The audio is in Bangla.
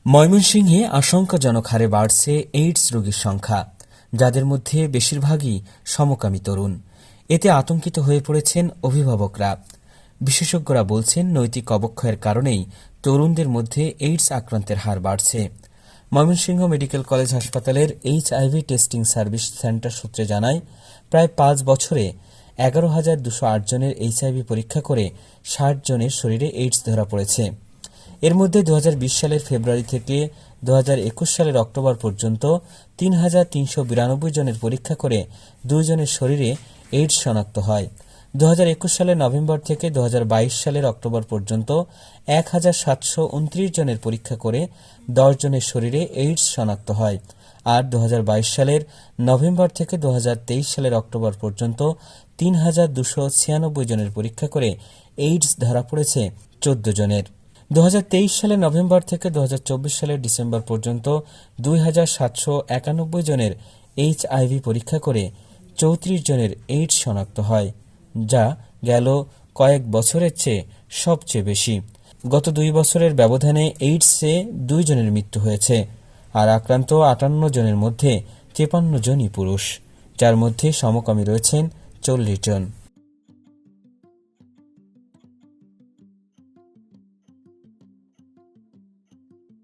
ময়মনসিংহে আশঙ্কাজনক হারে বাড়ছে এইডস রোগীর সংখ্যা, যাদের মধ্যে বেশিরভাগই সমকামী তরুণ। এতে আতঙ্কিত হয়ে পড়েছেন অভিভাবকরা। বিশেষজ্ঞরা বলছেন, নৈতিক অবক্ষয়ের কারণেই তরুণদের মধ্যে এইডস আক্রান্তের হার বাড়ছে। ময়মনসিংহ মেডিকেল কলেজ হাসপাতালের HIV টেস্টিং সার্ভিস সেন্টার সূত্রে জানায়, প্রায় ৫ বছরে ১১,২০৮ জনের HIV পরীক্ষা করে ৬০ জনের শরীরে এইডস ধরা পড়েছে। এর মধ্যে ২০২০ সালের ফেব্রুয়ারি থেকে ২০২১ সালের অক্টোবর পর্যন্ত ৩,৩৯২ জনের পরীক্ষা করে ২ জনের শরীরে এইডস শনাক্ত হয়। ২০২১ সালের নভেম্বর থেকে ২০২২ সালের অক্টোবর পর্যন্ত ১,৭২৯ জনের পরীক্ষা করে ১০ জনের শরীরে এইডস শনাক্ত হয়। আর ২০২২ সালের নভেম্বর থেকে ২০২৩ সালের অক্টোবর পর্যন্ত ৩,২৯৬ জনের পরীক্ষা করে এইডস ধরা পড়েছে ১৪ জনের। ২০২৩ সালের নভেম্বর থেকে ২০২৪ সালের ডিসেম্বর পর্যন্ত ২,৭৯১ জনের HIV পরীক্ষা করে ৩৪ জনের এইডস শনাক্ত হয়, যা গেল কয়েক বছরের চেয়ে সবচেয়ে বেশি। গত ২ বছরের ব্যবধানে এইডসে ২ জনের মৃত্যু হয়েছে। আর আক্রান্ত ৫৮ জনের মধ্যে ৫৩ জনই পুরুষ, যার মধ্যে সমকামী রয়েছেন ৪০ জন।